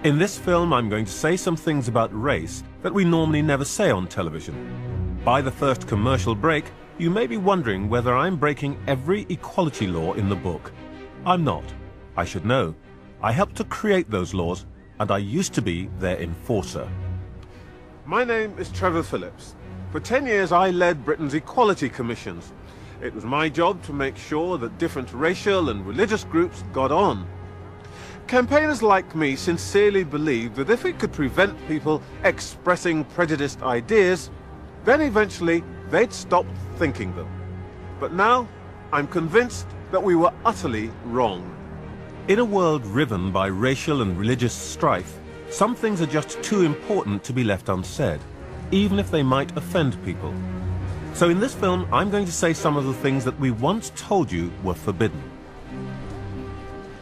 In this film, I'm going to say some things about race that we normally never say on television. By the first commercial break, you may be wondering whether I'm breaking every equality law in the book. I'm not. I should know. I helped to create those laws, and I used to be their enforcer. My name is Trevor Phillips. For 10 years, I led Britain's equality commissions. It was my job to make sure that different racial and religious groups got on. Campaigners like me sincerely believed that if we could prevent people expressing prejudiced ideas, then eventually they'd stop thinking them. But now, I'm convinced that we were utterly wrong. In a world riven by racial and religious strife, some things are just too important to be left unsaid, even if they might offend people. So in this film, I'm going to say some of the things that we once told you were forbidden.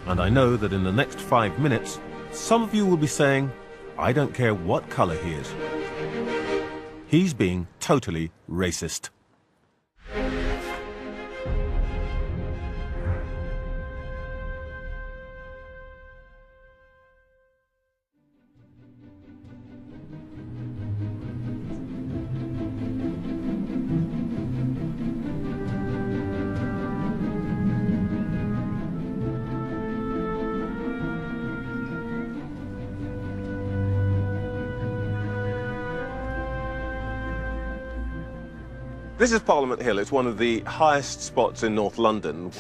And I know that in the next 5 minutes, some of you will be saying, I don't care what color he is. He's being totally racist. This is Parliament Hill. It's one of the highest spots in North London.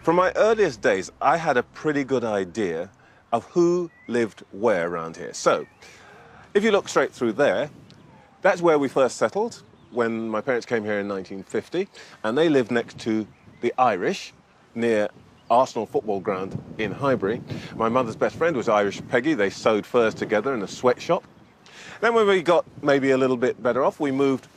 From my earliest days, I had a pretty good idea of who lived where around here. So, if you look straight through there, that's where we first settled when my parents came here in 1950, and they lived next to the Irish, near Arsenal football ground in Highbury. My mother's best friend was Irish Peggy. They sewed furs together in a sweatshop. Then when we got maybe a little bit better off, we moved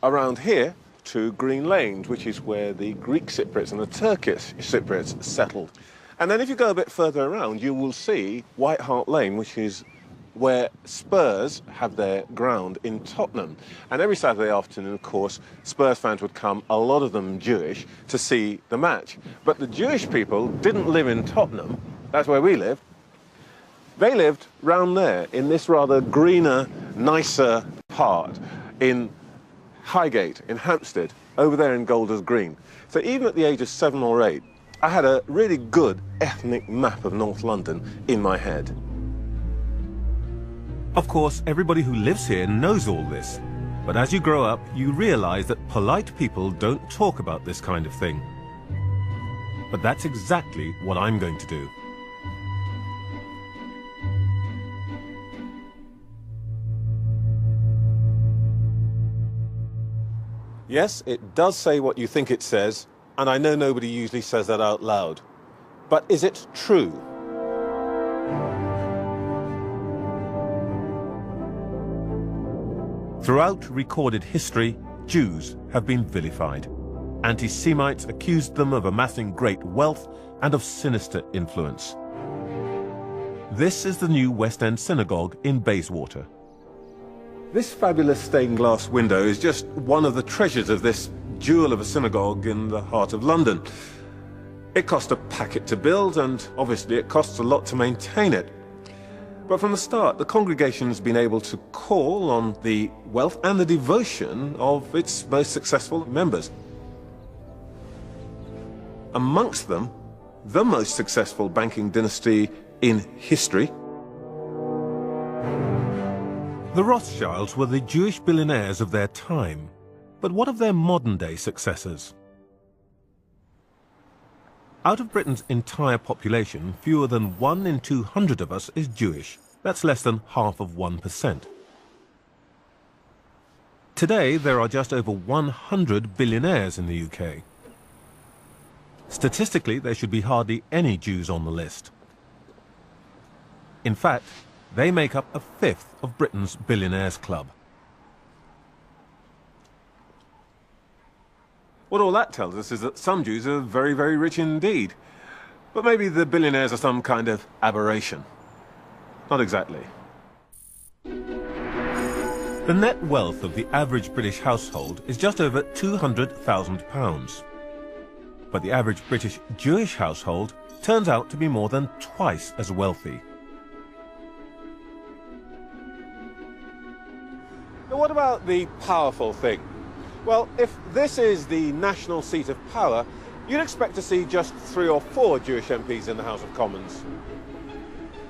around here to Green Lanes, which is where the Greek Cypriots and the Turkish Cypriots settled. And then if you go a bit further around, you will see White Hart Lane, which is where Spurs have their ground in Tottenham. And every Saturday afternoon, of course, Spurs fans would come, a lot of them Jewish, to see the match. But the Jewish people didn't live in Tottenham. That's where we lived. They lived round there, in this rather greener, nicer part, in Highgate, in Hampstead, over there in Golders Green. So even at the age of 7 or 8, I had a really good ethnic map of North London in my head. Of course, everybody who lives here knows all this. But as you grow up, you realize that polite people don't talk about this kind of thing. But that's exactly what I'm going to do. Yes, it does say what you think it says, and I know nobody usually says that out loud. But is it true? Throughout recorded history, Jews have been vilified. Anti-Semites accused them of amassing great wealth and of sinister influence. This is the new West End Synagogue in Bayswater. This fabulous stained glass window is just one of the treasures of this jewel of a synagogue in the heart of London. It cost a packet to build, and obviously it costs a lot to maintain it. But from the start, the congregation has been able to call on the wealth and the devotion of its most successful members. Amongst them, the most successful banking dynasty in history. The Rothschilds were the Jewish billionaires of their time. But what of their modern-day successors? Out of Britain's entire population, fewer than 1 in 200 of us is Jewish. That's less than half of 1%. Today, there are just over 100 billionaires in the UK. Statistically, there should be hardly any Jews on the list. In fact, they make up a fifth of Britain's billionaires club. What all that tells us is that some Jews are very, very rich indeed. But maybe the billionaires are some kind of aberration. Not exactly. The net wealth of the average British household is just over £200,000. But the average British Jewish household turns out to be more than twice as wealthy. about the powerful thing? Well, if this is the national seat of power, you'd expect to see just 3 or 4 Jewish MPs in the House of Commons.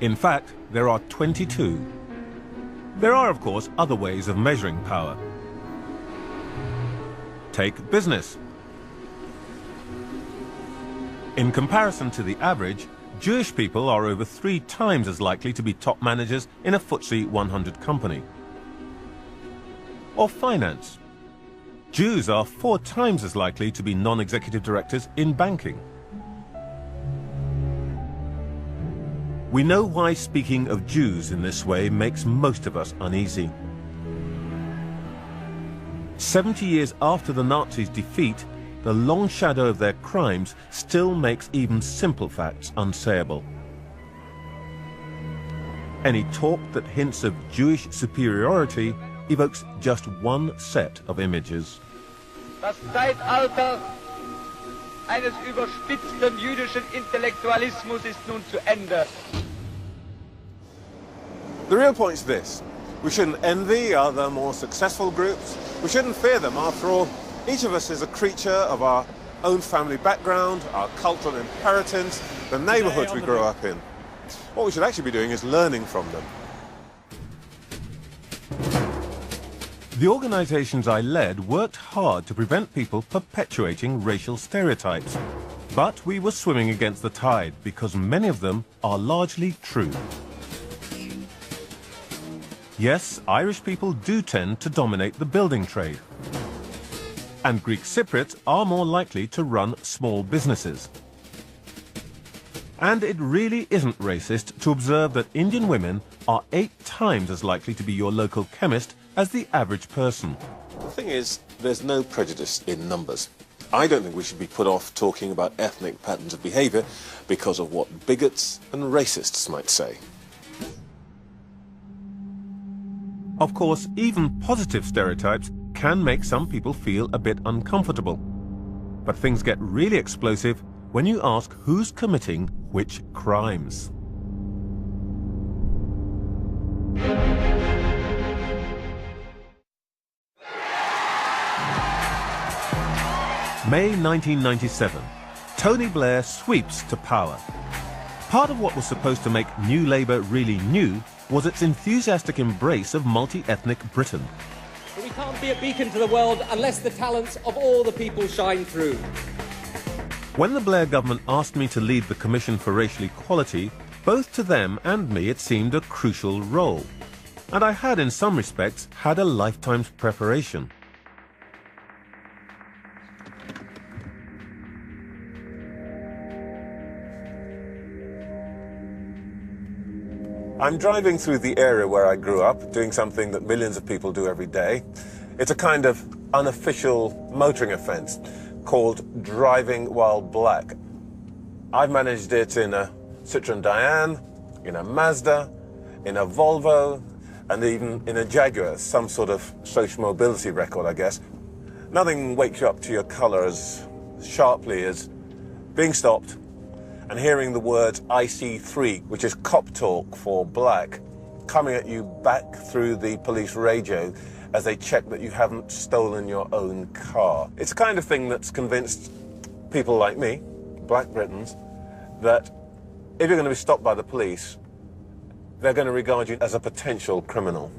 In fact, there are 22. There are, of course, other ways of measuring power. Take business. In comparison to the average, Jewish people are over 3 times as likely to be top managers in a FTSE 100 company. Or finance. Jews are 4 times as likely to be non-executive directors in banking. We know why speaking of Jews in this way makes most of us uneasy. 70 years after the Nazis' defeat, the long shadow of their crimes still makes even simple facts unsayable. Any talk that hints of Jewish superiority evokes just one set of images. Das Zeitalter eines überspitzten jüdischen Intellektualismus ist nun zu Ende. The real point's this. We shouldn't envy other more successful groups. We shouldn't fear them. After all, each of us is a creature of our own family background, our cultural inheritance, the neighborhoods we grew up in. What we should actually be doing is learning from them. The organizations I led worked hard to prevent people perpetuating racial stereotypes. But we were swimming against the tide because many of them are largely true. Yes, Irish people do tend to dominate the building trade. And Greek Cypriots are more likely to run small businesses. And it really isn't racist to observe that Indian women are 8 times as likely to be your local chemist as the average person. The thing is, there's no prejudice in numbers. I don't think we should be put off talking about ethnic patterns of behaviour because of what bigots and racists might say. Of course, even positive stereotypes can make some people feel a bit uncomfortable. But things get really explosive when you ask who's committing which crimes. May 1997, Tony Blair sweeps to power. Part of what was supposed to make New Labour really new was its enthusiastic embrace of multi-ethnic Britain. We can't be a beacon to the world unless the talents of all the people shine through. When the Blair government asked me to lead the Commission for Racial Equality, both to them and me it seemed a crucial role. And I had, in some respects, had a lifetime's preparation. I'm driving through the area where I grew up, doing something that millions of people do every day. It's a kind of unofficial motoring offence called driving while black. I've managed it in a Citroën Diane, in a Mazda, in a Volvo, and even in a Jaguar, some sort of social mobility record, I guess. Nothing wakes you up to your colour as sharply as being stopped and hearing the words IC3, which is cop talk for black, coming at you back through the police radio as they check that you haven't stolen your own car. It's the kind of thing that's convinced people like me, black Britons, that if you're going to be stopped by the police, they're going to regard you as a potential criminal.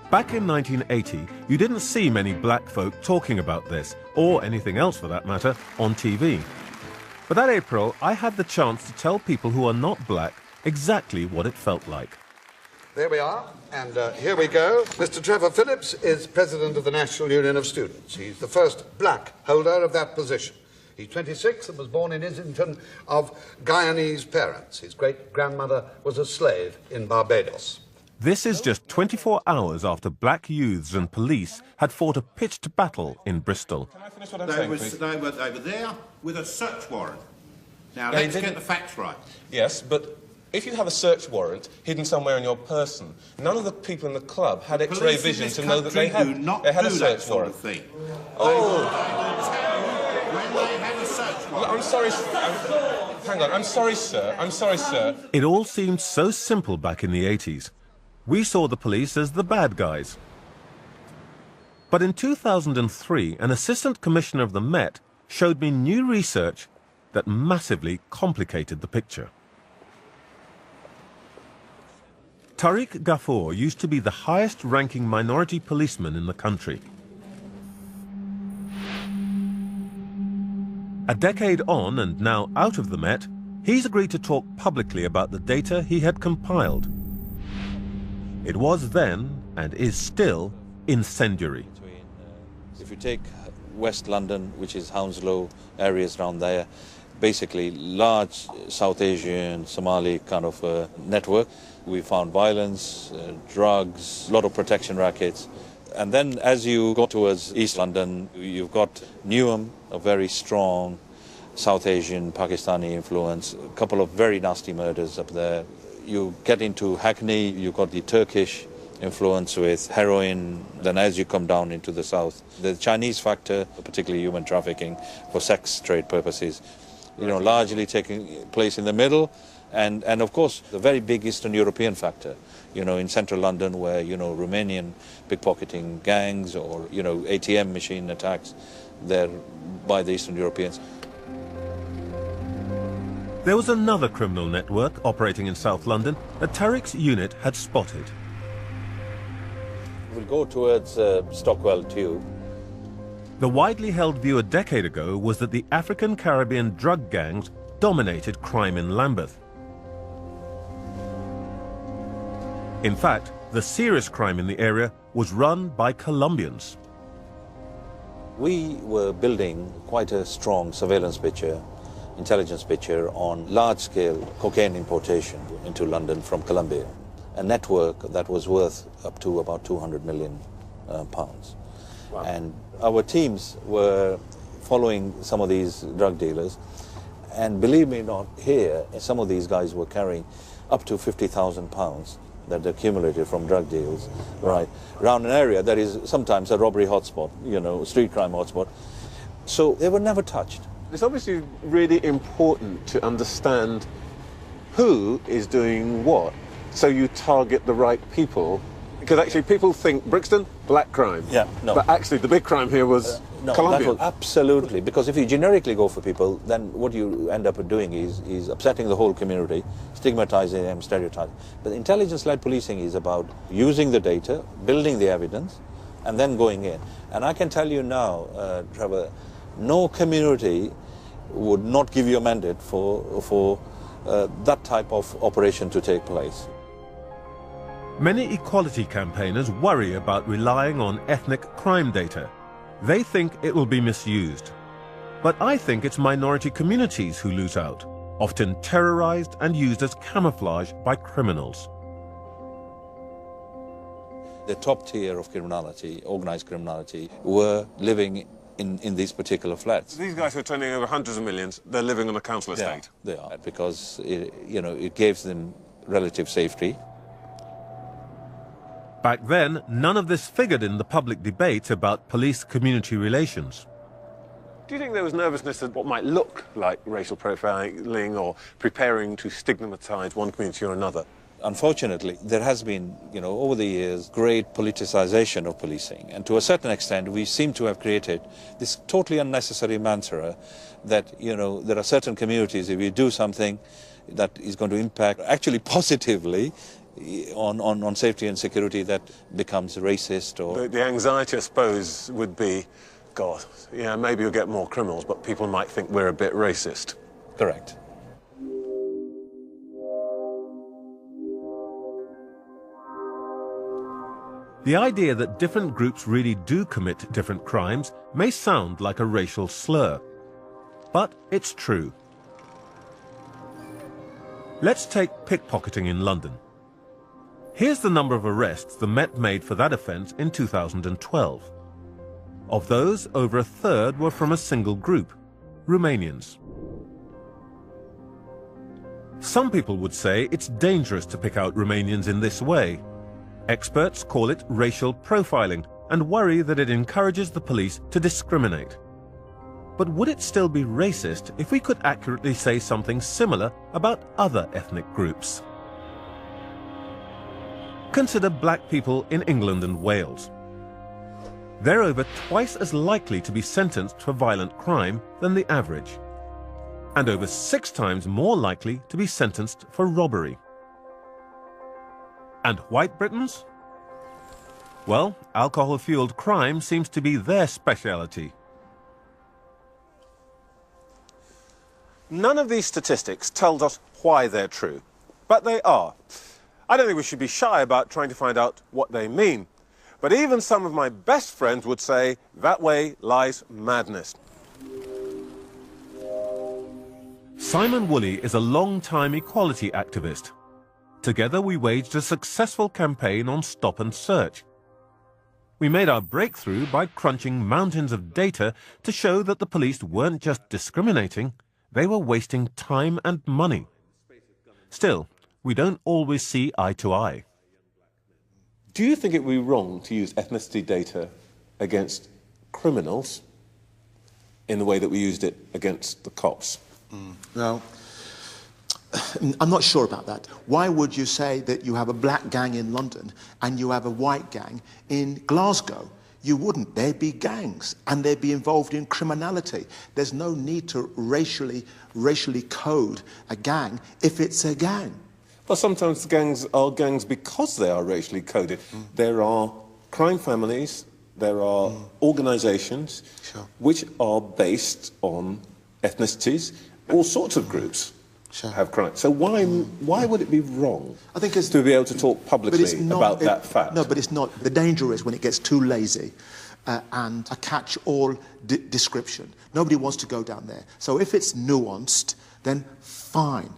Back in 1980, you didn't see many black folk talking about this, or anything else for that matter, on TV. But that April, I had the chance to tell people who are not black exactly what it felt like. There we are, and here we go. Mr. Trevor Phillips is president of the National Union of Students. He's the first black holder of that position. He's 26 and was born in Islington of Guyanese parents. His great-grandmother was a slave in Barbados. This is just 24 hours after black youths and police had fought a pitched battle in Bristol. Can I finish what I'm saying, please? They were there with a search warrant. Now, let's get the facts right. Yes, but if you have a search warrant hidden somewhere in your person, none of the people in the club had X-ray vision to know that they had a search warrant. Thing. Oh! When they had a search warrant. I'm sorry. Hang on, I'm sorry, sir. I'm sorry, sir. It all seemed so simple back in the 80s. We saw the police as the bad guys. But in 2003, an assistant commissioner of the Met showed me new research that massively complicated the picture. Tariq Ghafoor used to be the highest-ranking minority policeman in the country. A decade on and now out of the Met, he's agreed to talk publicly about the data he had compiled. It was then, and is still, incendiary. If you take West London, which is Hounslow, areas around there, basically large South Asian, Somali kind of network. We found violence, drugs, a lot of protection rackets. And then as you go towards East London, you've got Newham, a very strong South Asian, Pakistani influence, a couple of very nasty murders up there. You get into Hackney, you've got the Turkish influence with heroin. Then as you come down into the south, the Chinese factor, particularly human trafficking for sex trade purposes, largely taking place in the middle. And of course, the very big Eastern European factor, in central London where, Romanian pickpocketing gangs or, ATM machine attacks there by the Eastern Europeans. There was another criminal network operating in South London that Tariq's unit had spotted. We'll go towards Stockwell Tube. The widely held view a decade ago was that the African Caribbean drug gangs dominated crime in Lambeth. In fact, the serious crime in the area was run by Colombians. We were building quite a strong surveillance picture, intelligence picture on large-scale cocaine importation into London from Colombia, a network that was worth up to about 200 million pounds. Wow. And our teams were following some of these drug dealers, and believe me not, here, some of these guys were carrying up to 50,000 pounds that accumulated from drug deals, right, around an area that is sometimes a robbery hotspot, street crime hotspot. So they were never touched. It's obviously really important to understand who is doing what, so you target the right people. Because actually people think Brixton, black crime. Yeah, no. But actually the big crime here was Colombian. Absolutely, because if you generically go for people, then what you end up doing is upsetting the whole community, stigmatizing them, stereotyping. But intelligence-led policing is about using the data, building the evidence, and then going in. And I can tell you now, Trevor, no community would not give you a mandate for that type of operation to take place. Many equality campaigners worry about relying on ethnic crime data. They think it will be misused. But I think it's minority communities who lose out, often terrorized and used as camouflage by criminals. The top tier of criminality, organized criminality, were living in these particular flats. These guys who are turning over hundreds of millions, they're living on a council estate. Yeah, they are, because it gives them relative safety. Back then, none of this figured in the public debate about police-community relations. Do you think there was nervousness at what might look like racial profiling or preparing to stigmatize one community or another? Unfortunately, there has been, over the years, great politicization of policing. And to a certain extent, we seem to have created this totally unnecessary mantra that, there are certain communities, if you do something that is going to impact actually positively on safety and security, that becomes racist. Or the anxiety, I suppose, would be, God, maybe you'll get more criminals, but people might think we're a bit racist. Correct. The idea that different groups really do commit different crimes may sound like a racial slur, but it's true. Let's take pickpocketing in London. Here's the number of arrests the Met made for that offence in 2012. Of those, over a third were from a single group, Romanians. Some people would say it's dangerous to pick out Romanians in this way. Experts call it racial profiling and worry that it encourages the police to discriminate. But would it still be racist if we could accurately say something similar about other ethnic groups? Consider black people in England and Wales. They're over twice as likely to be sentenced for violent crime than the average, and over 6 times more likely to be sentenced for robbery. And white Britons? Well, alcohol-fueled crime seems to be their speciality. None of these statistics tells us why they're true, but they are. I don't think we should be shy about trying to find out what they mean. But even some of my best friends would say that way lies madness. Simon Woolley is a long-time equality activist. Together we waged a successful campaign on stop and search. We made our breakthrough by crunching mountains of data to show that the police weren't just discriminating, they were wasting time and money. Still, we don't always see eye to eye. Do you think it would be wrong to use ethnicity data against criminals in the way that we used it against the cops? No. I'm not sure about that. Why would you say that you have a black gang in London and you have a white gang in Glasgow? You wouldn't. They'd be gangs and they'd be involved in criminality. There's no need to racially code a gang if it's a gang. Well, sometimes the gangs are gangs because they are racially coded. There are crime families, there are organisations which are based on ethnicities. All sorts of groups have crime. So why would it be wrong to be able to talk publicly about that fact? No, but it's not. The danger is when it gets too lazy and a catch-all description. Nobody wants to go down there. So if it's nuanced, then fine.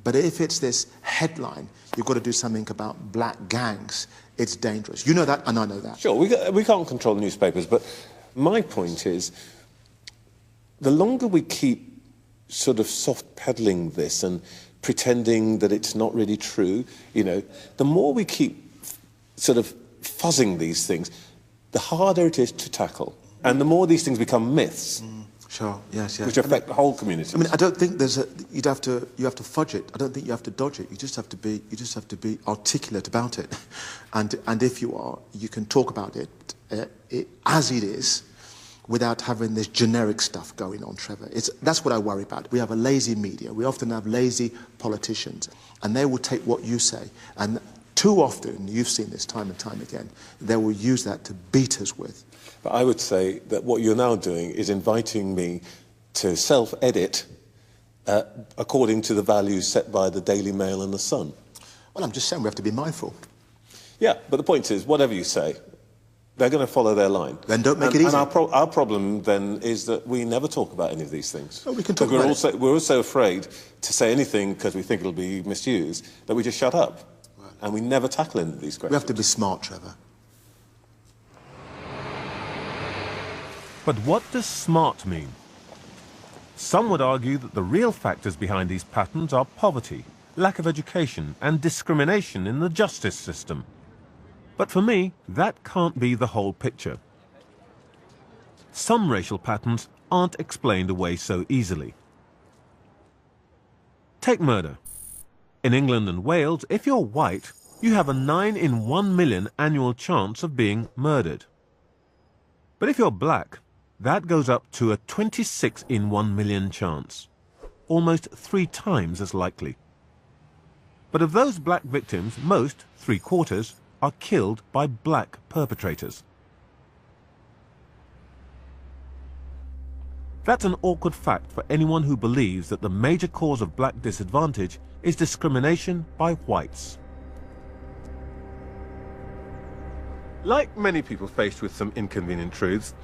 But if it's this headline, you've got to do something about black gangs, it's dangerous. You know that, and I know that. Sure, we can't control the newspapers, but my point is, the longer we keep sort of soft-peddling this and pretending that it's not really true, you know, the more we keep sort of fuzzing these things, the harder it is to tackle. And the more these things become myths. Sure, yes. Which affect the whole community. I mean, I don't think you have to fudge it. I don't think you have to dodge it. You just have to be articulate about it. And if you are, you can talk about it as it is, without having this generic stuff going on, Trevor. That's what I worry about. We have a lazy media. We often have lazy politicians, and they will take what you say, and too often, you've seen this time and time again, they will use that to beat us with. But I would say that what you're now doing is inviting me to self-edit according to the values set by the Daily Mail and the Sun. Well, I'm just saying we have to be mindful. Yeah, but the point is, whatever you say, they're going to follow their line. Then don't make it easy. And our problem then is that we never talk about any of these things. Oh, we can talk about it. We're also afraid to say anything because we think it'll be misused, that we just shut up. Right. And we never tackle any of these questions. We have to be smart, Trevor. But what does smart mean? Some would argue that the real factors behind these patterns are poverty, lack of education, and discrimination in the justice system. But for me, that can't be the whole picture. Some racial patterns aren't explained away so easily. Take murder. In England and Wales, if you're white, you have a 9 in 1 million annual chance of being murdered. But if you're black, that goes up to a 26 in 1 million chance, almost 3 times as likely. But of those black victims, most, 3/4, are killed by black perpetrators. That's an awkward fact for anyone who believes that the major cause of black disadvantage is discrimination by whites. Like many people faced with some inconvenient truths,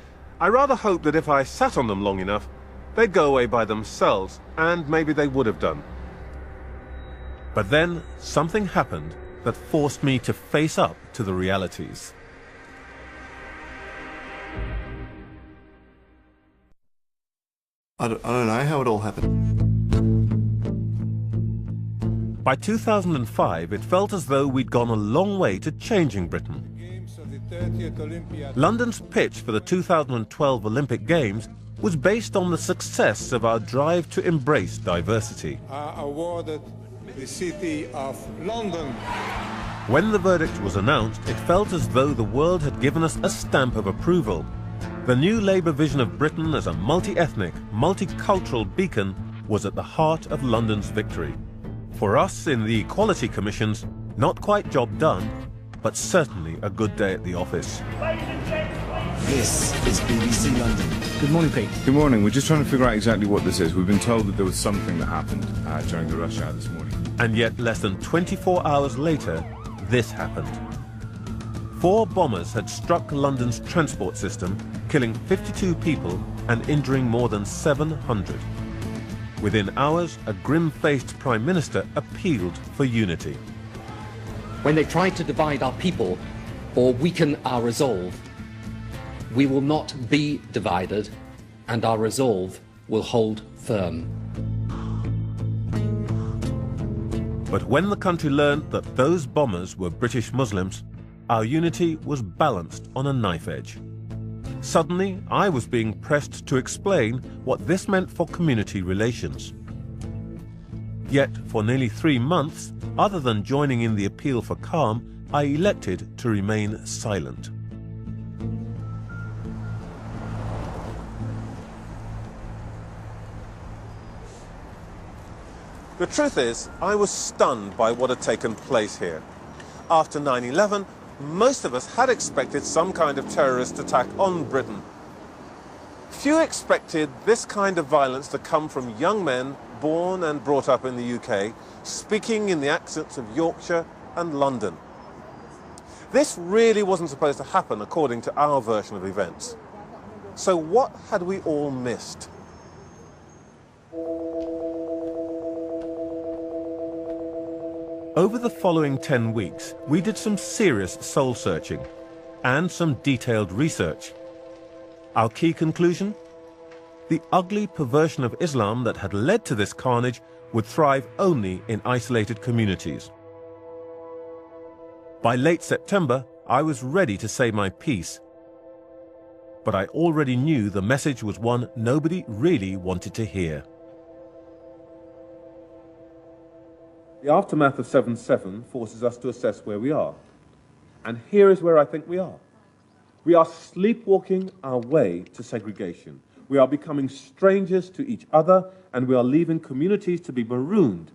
I rather hope that if I sat on them long enough, they'd go away by themselves, and maybe they would have done. But then something happened that forced me to face up to the realities. I don't know how it all happened. By 2005, it felt as though we'd gone a long way to changing Britain. London's pitch for the 2012 Olympic Games was based on the success of our drive to embrace diversity. Awarded the City of London. When the verdict was announced, it felt as though the world had given us a stamp of approval. The new Labour vision of Britain as a multi-ethnic, multicultural beacon was at the heart of London's victory. For us in the Equality Commissions, not quite job done, but certainly a good day at the office. This is BBC London. Good morning, Pete. Good morning. We're just trying to figure out exactly what this is. We've been told that there was something that happened during the rush hour this morning. And yet, less than 24 hours later, this happened. 4 bombers had struck London's transport system, killing 52 people and injuring more than 700. Within hours, a grim-faced Prime Minister appealed for unity. When they try to divide our people or weaken our resolve, we will not be divided, and our resolve will hold firm. But when the country learned that those bombers were British Muslims, our unity was balanced on a knife edge. Suddenly, I was being pressed to explain what this meant for community relations. Yet, for nearly 3 months, other than joining in the appeal for calm, I elected to remain silent. The truth is, I was stunned by what had taken place here. After 9/11, most of us had expected some kind of terrorist attack on Britain. Few expected this kind of violence to come from young men born and brought up in the UK, speaking in the accents of Yorkshire and London. This really wasn't supposed to happen according to our version of events. So what had we all missed? Over the following 10 weeks, we did some serious soul-searching and some detailed research. Our key conclusion? The ugly perversion of Islam that had led to this carnage would thrive only in isolated communities. By late September, I was ready to say my piece. But I already knew the message was one nobody really wanted to hear. The aftermath of 7/7 forces us to assess where we are. And here is where I think we are. We are sleepwalking our way to segregation. We are becoming strangers to each other, and we are leaving communities to be marooned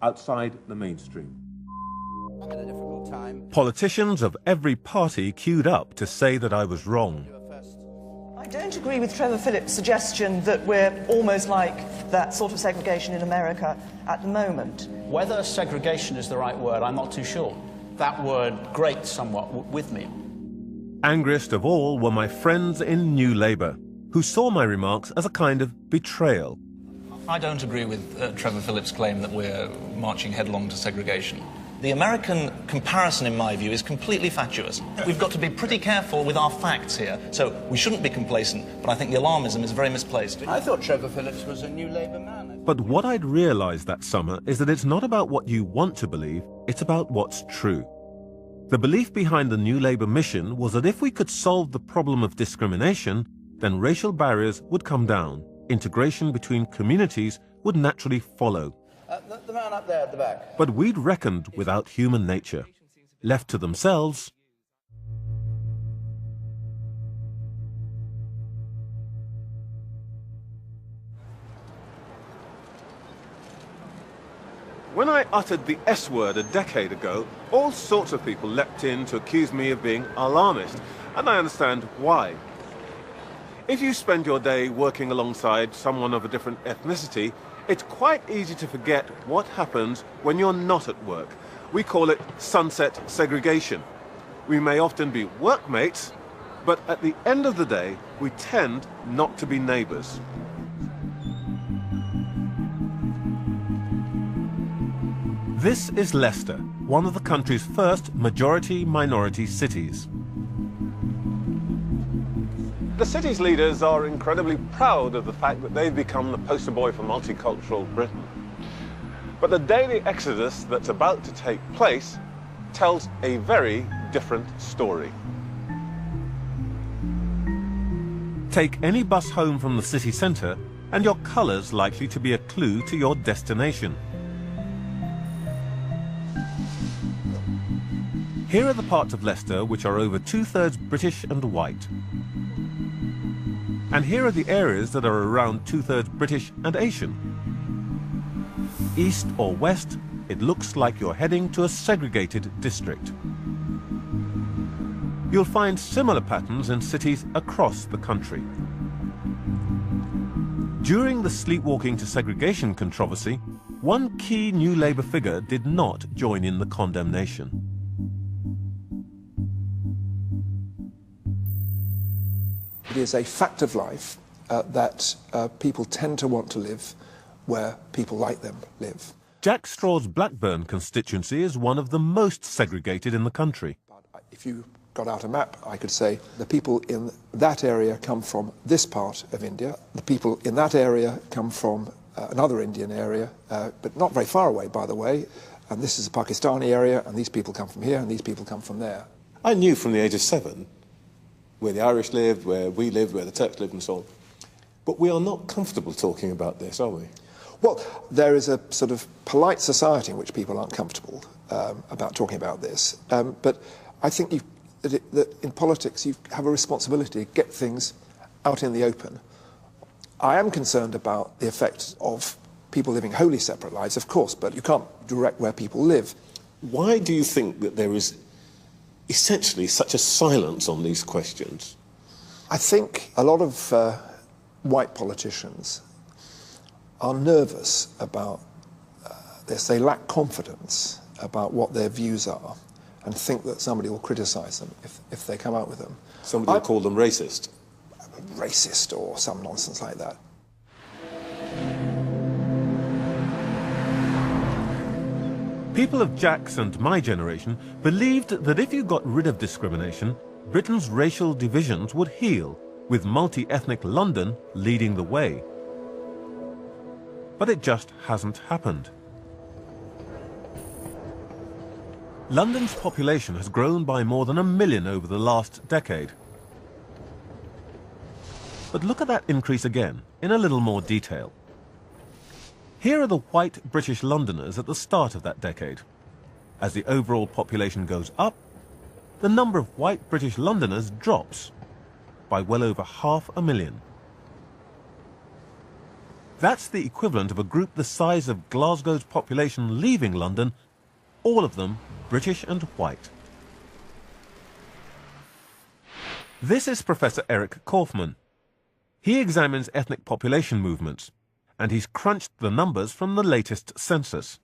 outside the mainstream. Politicians of every party queued up to say that I was wrong. I don't agree with Trevor Phillips' suggestion that we're almost like that sort of segregation in America at the moment. Whether segregation is the right word, I'm not too sure. That word grates somewhat with me. Angriest of all were my friends in New Labour, who saw my remarks as a kind of betrayal. I don't agree with Trevor Phillips' claim that we're marching headlong to segregation. The American comparison, in my view, is completely fatuous. We've got to be pretty careful with our facts here, so we shouldn't be complacent, but I think the alarmism is very misplaced. I thought Trevor Phillips was a New Labour man. But what I'd realised that summer is that it's not about what you want to believe, it's about what's true. The belief behind the New Labour mission was that if we could solve the problem of discrimination, then racial barriers would come down, integration between communities would naturally follow. The man up there at the back. But we'd reckoned without human nature. Left to themselves, When I uttered the S word a decade ago, all sorts of people leapt in to accuse me of being alarmist, and I understand why. If you spend your day working alongside someone of a different ethnicity, it's quite easy to forget what happens when you're not at work. We call it sunset segregation. We may often be workmates, but at the end of the day, we tend not to be neighbours. This is Leicester, one of the country's first majority-minority cities. The city's leaders are incredibly proud of the fact that they've become the poster boy for multicultural Britain. But the daily exodus that's about to take place tells a very different story. Take any bus home from the city centre and your colour's likely to be a clue to your destination. Here are the parts of Leicester which are over 2/3 British and white. And here are the areas that are around 2/3 British and Asian. East or west, it looks like you're heading to a segregated district. You'll find similar patterns in cities across the country. During the sleepwalking to segregation controversy, one key New Labour figure did not join in the condemnation. It is a fact of life that people tend to want to live where people like them live. Jack Straw's Blackburn constituency is one of the most segregated in the country. If you got out a map, I could say the people in that area come from this part of India, the people in that area come from another Indian area, but not very far away, by the way, and this is a Pakistani area, and these people come from here, and these people come from there. I knew from the age of 7 where the Irish lived, where we lived, where the Turks lived, and so on. But we are not comfortable talking about this, are we? Well, there is a sort of polite society in which people aren't comfortable about talking about this, but I think that in politics you have a responsibility to get things out in the open. I am concerned about the effect of people living wholly separate lives, of course, but you can't direct where people live. Why do you think that there is essentially such a silence on these questions? I think a lot of white politicians are nervous about this. They lack confidence about what their views are and think that somebody will criticise them if they come out with them. Somebody will call them racist? Racist or some nonsense like that. People of Jack's and my generation believed that if you got rid of discrimination, Britain's racial divisions would heal, with multi-ethnic London leading the way. But it just hasn't happened. London's population has grown by more than 1 million over the last decade. But look at that increase again, in a little more detail. Here are the white British Londoners at the start of that decade. As the overall population goes up, the number of white British Londoners drops by well over 500,000. That's the equivalent of a group the size of Glasgow's population leaving London, all of them British and white. This is Professor Eric Kaufman. He examines ethnic population movements, and he's crunched the numbers from the latest census.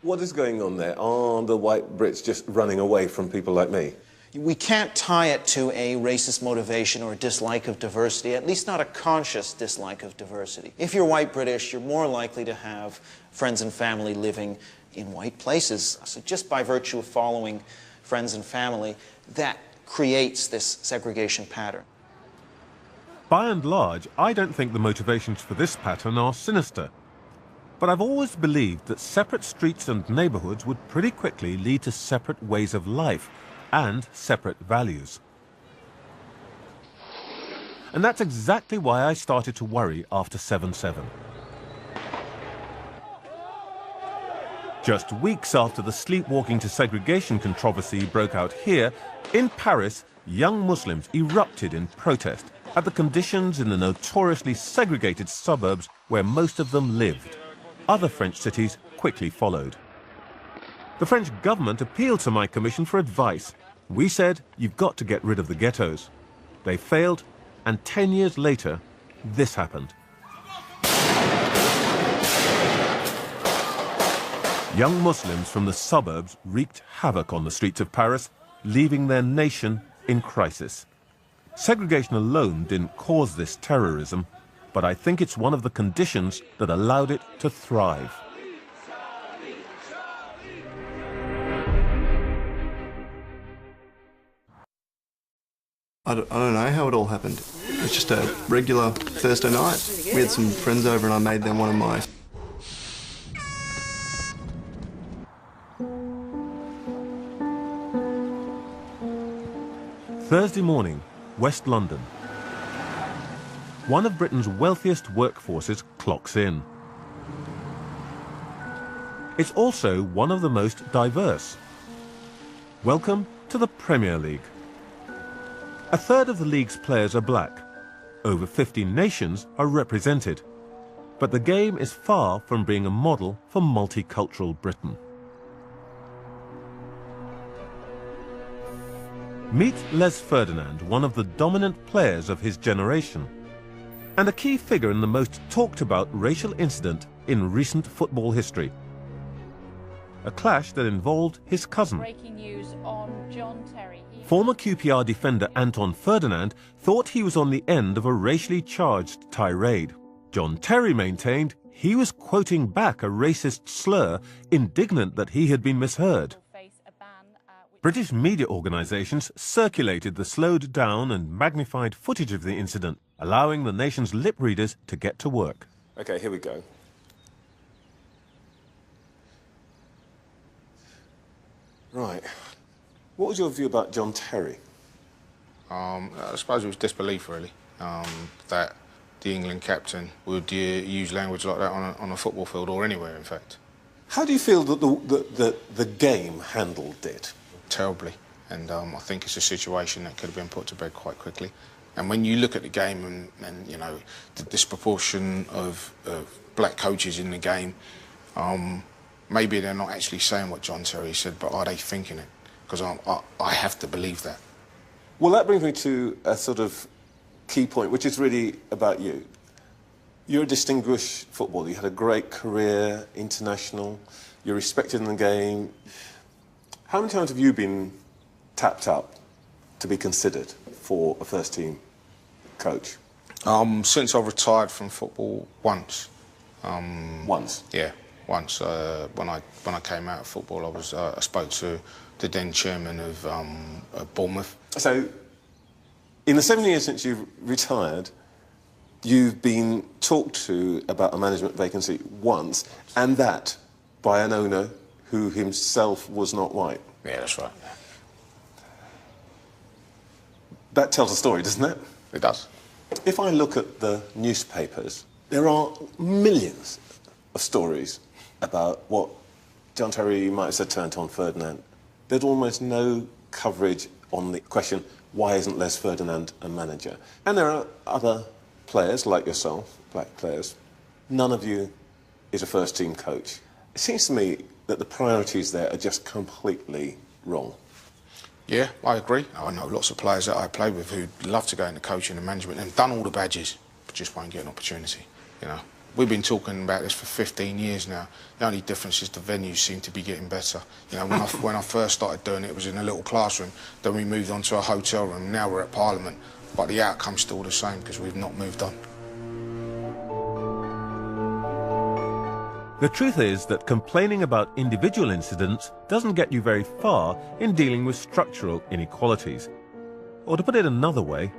What is going on there? Are the white Brits just running away from people like me? We can't tie it to a racist motivation or a dislike of diversity, at least not a conscious dislike of diversity. If you're white British, you're more likely to have friends and family living in white places. So just by virtue of following friends and family, that creates this segregation pattern. By and large, I don't think the motivations for this pattern are sinister. But I've always believed that separate streets and neighbourhoods would pretty quickly lead to separate ways of life and separate values. And that's exactly why I started to worry after 7/7. Just weeks after the sleepwalking to segregation controversy broke out here, in Paris, young Muslims erupted in protest at the conditions in the notoriously segregated suburbs where most of them lived. Other French cities quickly followed. The French government appealed to my commission for advice. We said, you've got to get rid of the ghettos. They failed, and 10 years later, this happened. Young Muslims from the suburbs wreaked havoc on the streets of Paris, leaving their nation in crisis. Segregation alone didn't cause this terrorism, but I think it's one of the conditions that allowed it to thrive. I don't know how it all happened. It was just a regular Thursday night. We had some friends over and I made them one of my... Thursday morning, West London. one of Britain's wealthiest workforces clocks in. It's also one of the most diverse. Welcome to the Premier League. A third of the league's players are black. Over 50 nations are represented. But the game is far from being a model for multicultural Britain. Meet Les Ferdinand, one of the dominant players of his generation, and a key figure in the most talked about racial incident in recent football history. A clash that involved his cousin. Breaking news on John Terry. Former QPR defender Anton Ferdinand thought he was on the end of a racially charged tirade. John Terry maintained he was quoting back a racist slur, indignant that he had been misheard. British media organisations circulated the slowed down and magnified footage of the incident, allowing the nation's lip readers to get to work. Okay, here we go. Right. What was your view about John Terry? I suppose it was disbelief, really, that the England captain would use language like that on a football field or anywhere, in fact. How do you feel that the game handled it? Terribly, and I think it's a situation that could have been put to bed quite quickly. And when you look at the game and you know, the disproportion of black coaches in the game, maybe they're not actually saying what John Terry said, but are they thinking it? Because I have to believe that. Well, that brings me to a sort of key point, which is really about you. You're a distinguished footballer. You had a great career, international. You're respected in the game. How many times have you been tapped up to be considered for a first-team coach? Since I've retired from football, once. Once? Yeah, once. When I came out of football, I spoke to the then chairman of Bournemouth. So, in the 7 years since you've retired, you've been talked to about a management vacancy once, and that by an owner who himself was not white. Yeah, that's right. That tells a story, doesn't it? It does. If I look at the newspapers, there are millions of stories about what John Terry might have said to Anton Ferdinand. There's almost no coverage on the question, why isn't Les Ferdinand a manager? And there are other players like yourself, black players. None of you is a first-team coach. It seems to me that the priorities there are just completely wrong. Yeah, I agree. I know lots of players that I play with who'd love to go into coaching and management and done all the badges, but just won't get an opportunity, you know. We've been talking about this for 15 years now. The only difference is the venues seem to be getting better. You know, when I first started doing it, it was in a little classroom. Then we moved on to a hotel room. Now we're at Parliament. But the outcome's still the same because we've not moved on. The truth is that complaining about individual incidents doesn't get you very far in dealing with structural inequalities. Or to put it another way,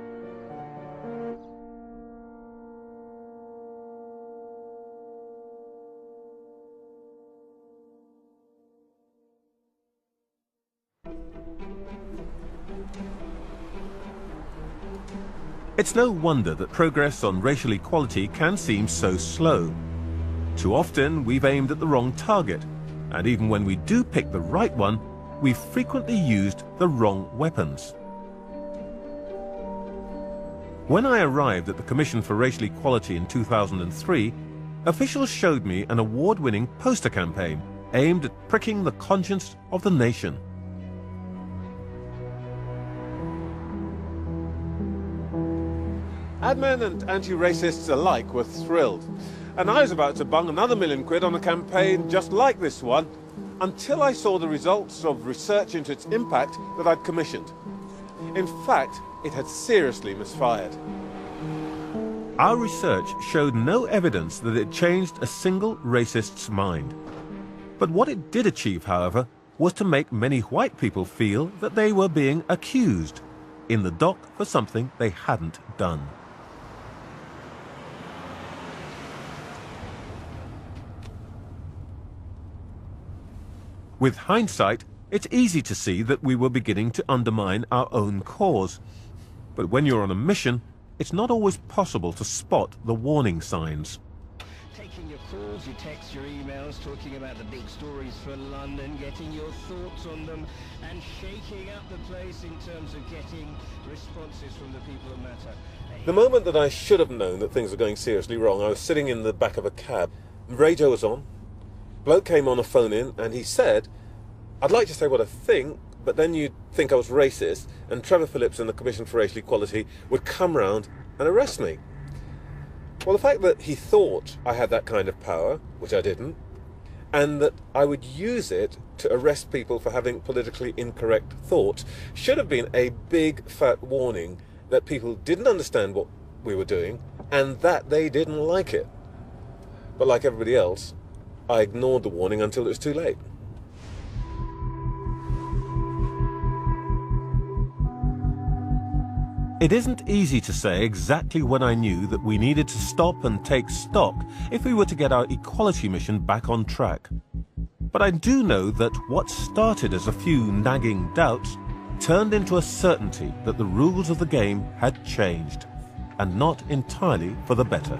it's no wonder that progress on racial equality can seem so slow. Too often, we've aimed at the wrong target, and even when we do pick the right one, we've frequently used the wrong weapons. When I arrived at the Commission for Racial Equality in 2003, officials showed me an award-winning poster campaign aimed at pricking the conscience of the nation. Admen and anti-racists alike were thrilled. And I was about to bung another £1 million on a campaign just like this one, until I saw the results of research into its impact that I'd commissioned. In fact, it had seriously misfired. Our research showed no evidence that it changed a single racist's mind. But what it did achieve, however, was to make many white people feel that they were being accused in the dock for something they hadn't done. With hindsight, it's easy to see that we were beginning to undermine our own cause. But when you're on a mission, it's not always possible to spot the warning signs. Taking your calls, your texts, your emails, talking about the big stories for London, getting your thoughts on them, and shaking up the place in terms of getting responses from the people that matter. The moment that I should have known that things were going seriously wrong, I was sitting in the back of a cab. The radio was on. Bloke came on a phone in and he said, "I'd like to say what I think, but then you'd think I was racist, and Trevor Phillips and the Commission for Racial Equality would come round and arrest me." Well, the fact that he thought I had that kind of power, which I didn't, and that I would use it to arrest people for having politically incorrect thoughts, should have been a big fat warning that people didn't understand what we were doing and that they didn't like it. But like everybody else, I ignored the warning until it was too late. It isn't easy to say exactly when I knew that we needed to stop and take stock if we were to get our equality mission back on track. But I do know that what started as a few nagging doubts turned into a certainty that the rules of the game had changed, and not entirely for the better.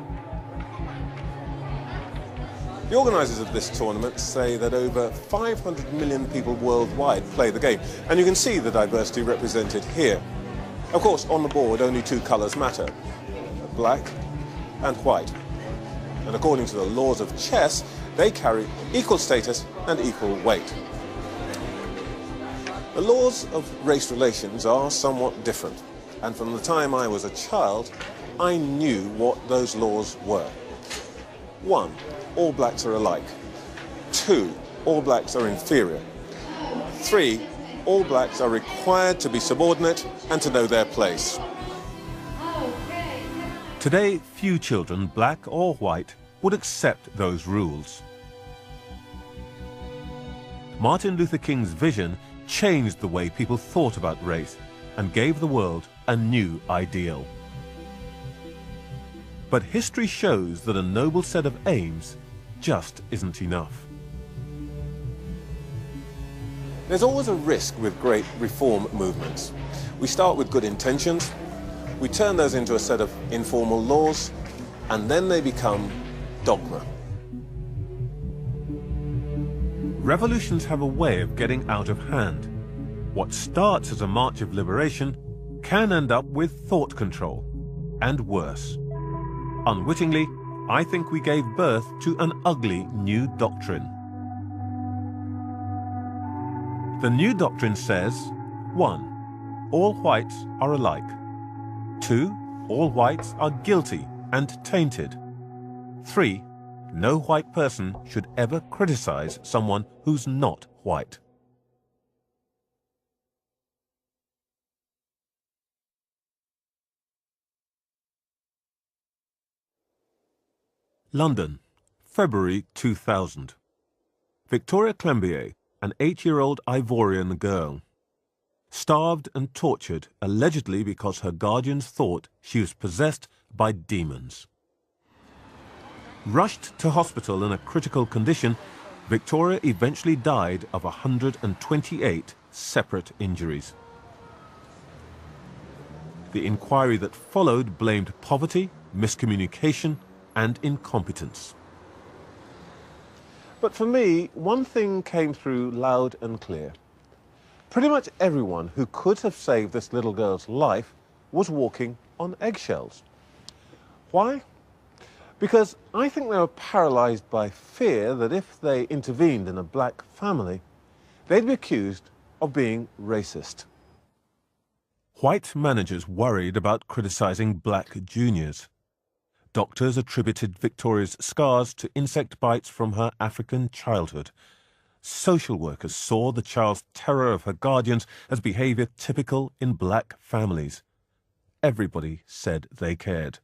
The organisers of this tournament say that over 500 million people worldwide play the game, and you can see the diversity represented here. Of course, on the board, only two colours matter, black and white. And according to the laws of chess, they carry equal status and equal weight. The laws of race relations are somewhat different, and from the time I was a child, I knew what those laws were. 1, all blacks are alike. 2, all blacks are inferior. 3, all blacks are required to be subordinate and to know their place. Today, few children, black or white, would accept those rules. Martin Luther King's vision changed the way people thought about race and gave the world a new ideal. But history shows that a noble set of aims just isn't enough. There's always a risk with great reform movements. We start with good intentions, we turn those into a set of informal laws, and then they become dogma. Revolutions have a way of getting out of hand. What starts as a march of liberation can end up with thought control, and worse. Unwittingly, I think we gave birth to an ugly new doctrine. The new doctrine says, 1, all whites are alike. 2, all whites are guilty and tainted. 3, no white person should ever criticize someone who's not white. London, February 2000. Victoria Clembier, an 8-year-old Ivorian girl, starved and tortured allegedly because her guardians thought she was possessed by demons. Rushed to hospital in a critical condition, Victoria eventually died of 128 separate injuries. The inquiry that followed blamed poverty, miscommunication, and incompetence. But for me, one thing came through loud and clear. Pretty much everyone who could have saved this little girl's life was walking on eggshells. Why? Because I think they were paralyzed by fear that if they intervened in a black family, they'd be accused of being racist. White managers worried about criticizing black juniors. Doctors attributed Victoria's scars to insect bites from her African childhood. Social workers saw the child's terror of her guardians as behavior typical in black families. Everybody said they cared.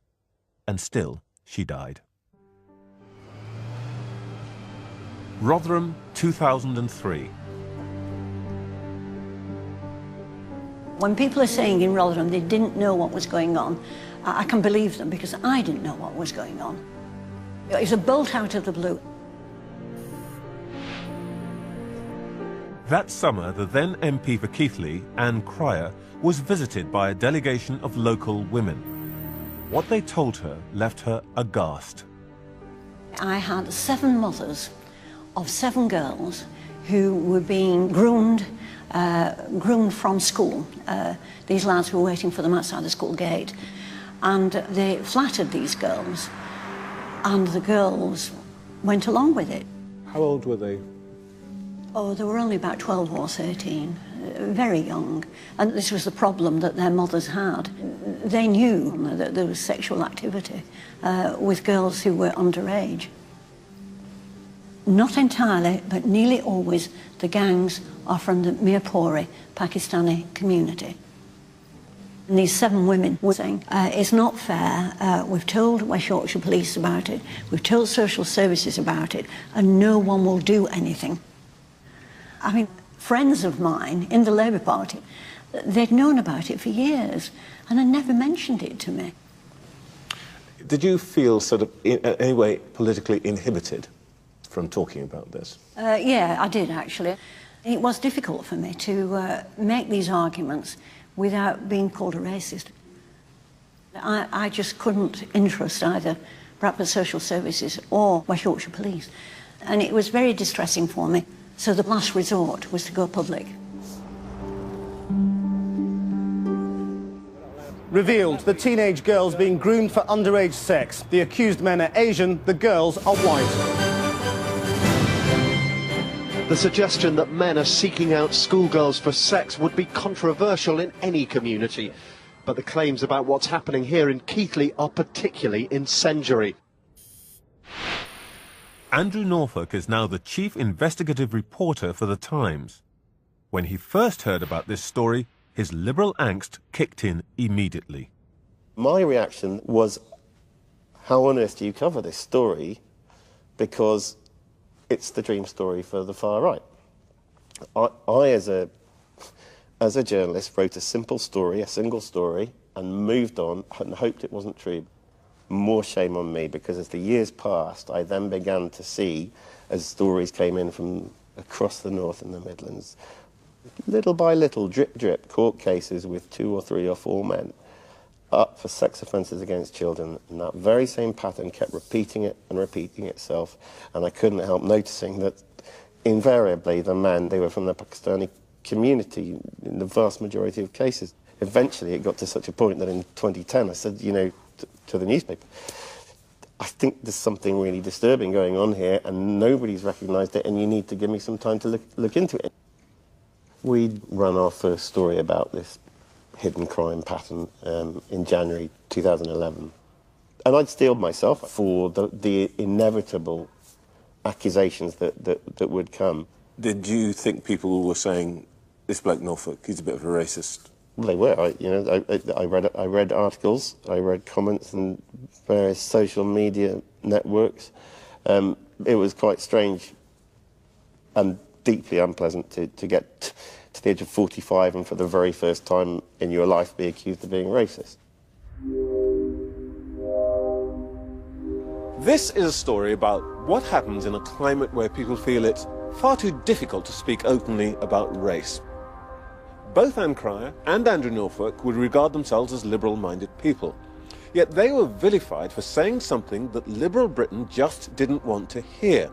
And still, she died. Rotherham, 2003. When people are saying in Rotherham they didn't know what was going on, I can believe them because I didn't know what was going on. It was a bolt out of the blue. That summer, the then MP for Keighley, Anne Cryer, was visited by a delegation of local women. What they told her left her aghast. I had 7 mothers of 7 girls who were being groomed from school. These lads were waiting for them outside the school gate, and they flattered these girls, and the girls went along with it. How old were they? Oh, they were only about 12 or 13, very young. And this was the problem that their mothers had. They knew that there was sexual activity with girls who were underage. Not entirely, but nearly always, the gangs are from the Mirpuri Pakistani community. And these 7 women were saying, it's not fair, we've told West Yorkshire Police about it, we've told social services about it, and no one will do anything. I mean, friends of mine in the Labour Party, they'd known about it for years, and had never mentioned it to me. Did you feel sort of, in any way, politically inhibited from talking about this? Yeah, I did, actually. It was difficult for me to make these arguments without being called a racist. I just couldn't interest either Bradford Social Services or West Yorkshire Police. And it was very distressing for me. So the last resort was to go public. Revealed, the teenage girls being groomed for underage sex. The accused men are Asian, the girls are white. The suggestion that men are seeking out schoolgirls for sex would be controversial in any community. But the claims about what's happening here in Keighley are particularly incendiary. Andrew Norfolk is now the chief investigative reporter for The Times. When he first heard about this story, his liberal angst kicked in immediately. My reaction was, how on earth do you cover this story? Because it's the dream story for the far right. I as a journalist, wrote a simple story, a single story, and moved on and hoped it wasn't true. More shame on me, because as the years passed, I then began to see, as stories came in from across the north and the Midlands, little by little, drip, drip, court cases with 2 or 3 or 4 men up for sex offences against children, and that very same pattern kept repeating it and repeating itself, and I couldn't help noticing that invariably the men, they were from the Pakistani community in the vast majority of cases. Eventually it got to such a point that in 2010 I said, you know, to the newspaper, I think there's something really disturbing going on here and nobody's recognised it, and you need to give me some time to look into it. We'd run our first story about this hidden crime pattern in January 2011. And I'd steeled myself for the inevitable accusations that would come. Did you think people were saying, this bloke Norfolk, he's a bit of a racist? Well, they were. I read articles, I read comments in various social media networks. It was quite strange and deeply unpleasant to get to the age of 45 and for the very first time in your life be accused of being racist. This is a story about what happens in a climate where people feel it's far too difficult to speak openly about race. Both Anne Cryer and Andrew Norfolk would regard themselves as liberal-minded people, yet they were vilified for saying something that liberal Britain just didn't want to hear.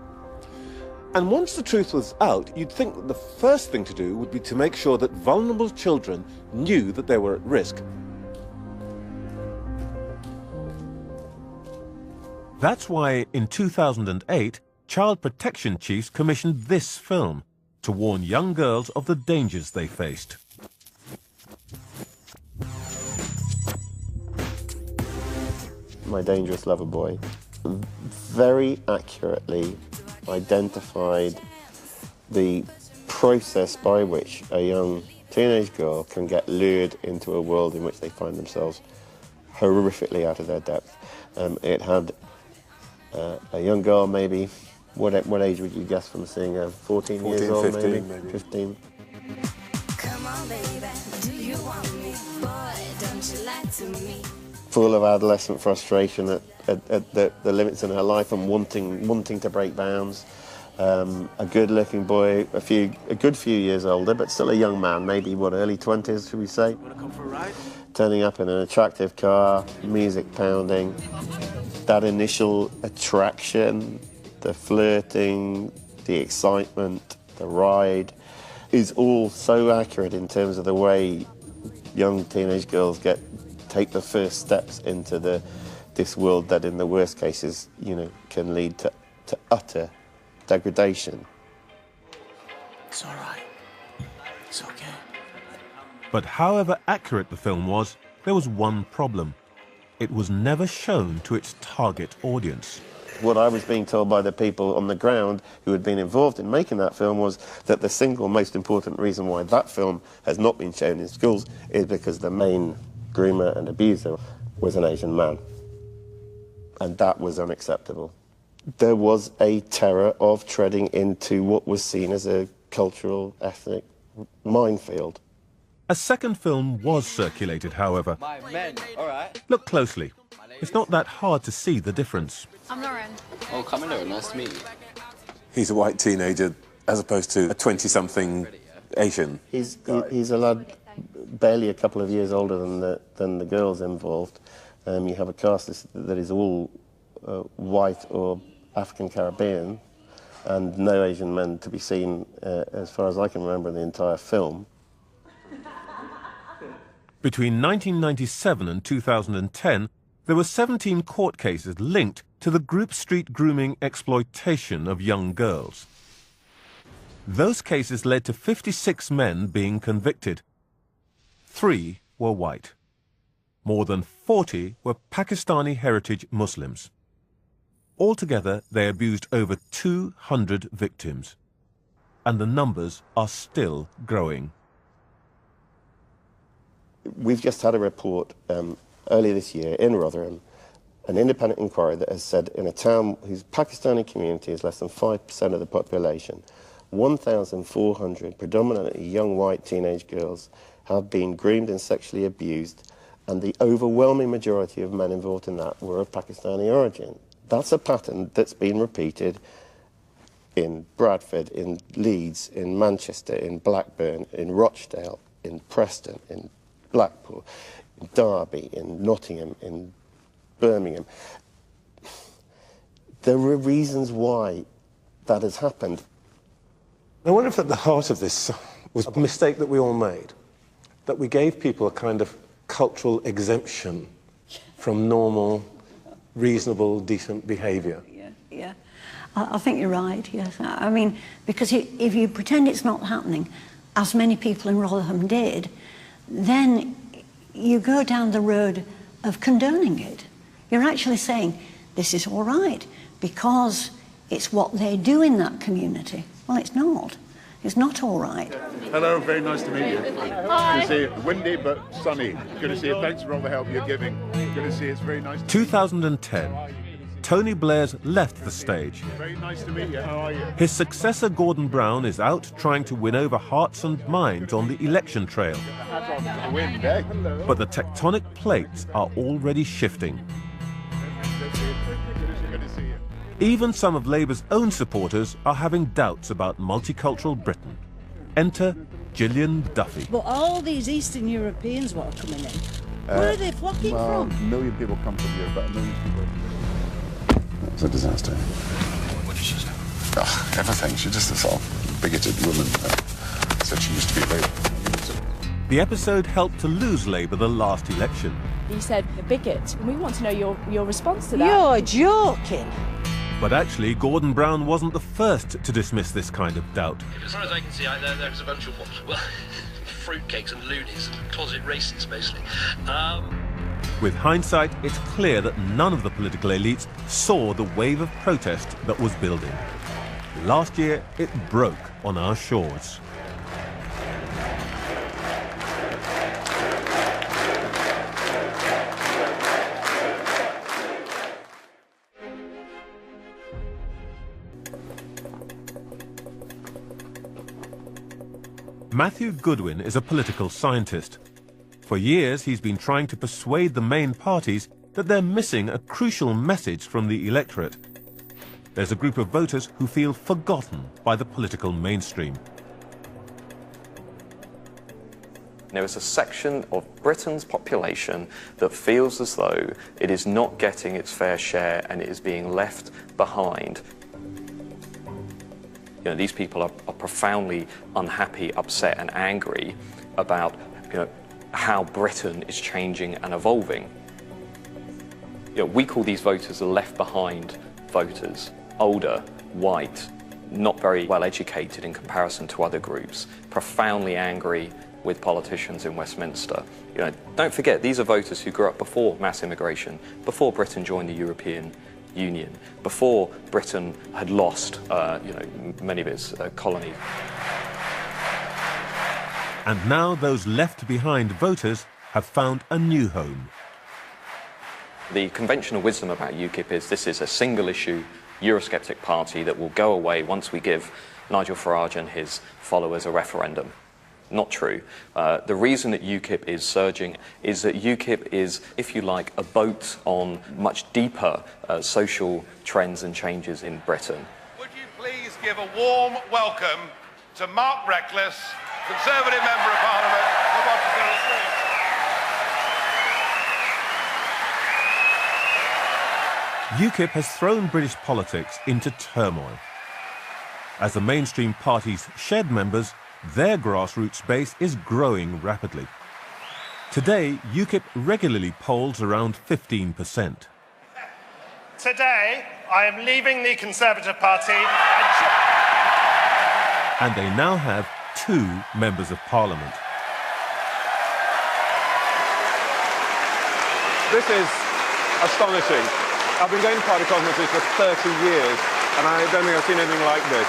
And once the truth was out, you'd think that the first thing to do would be to make sure that vulnerable children knew that they were at risk. That's why, in 2008, child protection chiefs commissioned this film to warn young girls of the dangers they faced. My Dangerous Lover Boy very accurately identified the process by which a young teenage girl can get lured into a world in which they find themselves horrifically out of their depth. It had a young girl, maybe, what age would you guess from seeing her? 14 years old, 15, maybe? 15. Come on, baby, do you want me? Boy, don't you lie to me. Full of adolescent frustration at the limits in her life and wanting to break bounds. A good-looking boy, a good few years older, but still a young man, maybe, early 20s, should we say? Wanna come for a ride? turning up in an attractive car, music pounding, that initial attraction, the flirting, the excitement, the ride, is all so accurate in terms of the way young teenage girls take the first steps into this world that in the worst cases, can lead to utter degradation. It's all right. It's okay. But however accurate the film was, there was one problem. It was never shown to its target audience. What I was being told by the people on the ground who had been involved in making that film was that the single most important reason why that film has not been shown in schools is because the main groomer and abuser was an Asian man. And that was unacceptable. There was a terror of treading into what was seen as a cultural, ethnic minefield. A second film was circulated, however. My men, all right. Look closely. It's not that hard to see the difference. I'm Lauren. Oh, come in, Lauren. Nice to meet you. He's a white teenager as opposed to a 20-something Asian. He's a lad barely a couple of years older than the girls involved. You have a cast that is all white or African Caribbean, and no Asian men to be seen, as far as I can remember, in the entire film. Between 1997 and 2010, there were 17 court cases linked to the group street grooming exploitation of young girls. Those cases led to 56 men being convicted. 3 were white. More than 40 were Pakistani heritage Muslims. Altogether, they abused over 200 victims. And the numbers are still growing. We've just had a report earlier this year in Rotherham, an independent inquiry that has said in a town whose Pakistani community is less than 5% of the population, 1,400 predominantly young white teenage girls have been groomed and sexually abused, and the overwhelming majority of men involved in that were of Pakistani origin. That's a pattern that's been repeated in Bradford, in Leeds, in Manchester, in Blackburn, in Rochdale, in Preston, in Blackpool, in Derby, in Nottingham, in Birmingham. There are reasons why that has happened. I wonder if at the heart of this was a mistake that we all made, that we gave people a kind of cultural exemption from normal, reasonable, decent behaviour. Yeah. I think you're right, yes. I mean, because if you pretend it's not happening, as many people in Rotherham did, then you go down the road of condoning it. You're actually saying, this is all right, because it's what they do in that community. Well, it's not. It's not all right. Hello, very nice to meet you. Hi. Good to see you. Windy but sunny. Good to see you. Thanks for all the help you're giving. Good to see you. It's very nice. 2010. Tony Blair's left the stage. Very nice to meet you. How are you? His successor, Gordon Brown, is out trying to win over hearts and minds on the election trail. Wind, eh? But the tectonic plates are already shifting. Even some of Labour's own supporters are having doubts about multicultural Britain. Enter Gillian Duffy. But all these Eastern Europeans what are coming in, where are they flocking from? A million people come from here, about a million people. It's a disaster. What did she say? Oh, everything. She's just a sort of bigoted woman. Said she used to be Labour. The episode helped to lose Labour the last election. You said a bigot, and we want to know your response to that. You're joking. But actually, Gordon Brown wasn't the first to dismiss this kind of doubt. As far as I can see, there's a bunch of fruitcakes and loonies and closet racists, basically. With hindsight, it's clear that none of the political elites saw the wave of protest that was building. Last year, it broke on our shores. Matthew Goodwin is a political scientist. For years, he's been trying to persuade the main parties that they're missing a crucial message from the electorate. There's a group of voters who feel forgotten by the political mainstream. There is a section of Britain's population that feels as though it is not getting its fair share and it is being left behind. You know, these people are profoundly unhappy, upset and angry about, you know, how Britain is changing and evolving. You know, we call these voters the left behind voters, older, white, not very well educated in comparison to other groups, profoundly angry with politicians in Westminster. You know, don't forget, these are voters who grew up before mass immigration, before Britain joined the European Union, before Britain had lost, you know, many of its colonies. And now those left behind voters have found a new home. The conventional wisdom about UKIP is this is a single issue Eurosceptic party that will go away once we give Nigel Farage and his followers a referendum. Not true. The reason that UKIP is surging is that UKIP is, if you like, a boat on much deeper social trends and changes in Britain. Would you please give a warm welcome to Mark Reckless, Conservative Member of Parliament for Rochester Street. UKIP has thrown British politics into turmoil. As the mainstream parties shed members, their grassroots base is growing rapidly. Today, UKIP regularly polls around 15%. Today, I am leaving the Conservative Party And they now have 2 members of Parliament. This is astonishing. I've been going to party conferences for 30 years, and I don't think I've seen anything like this.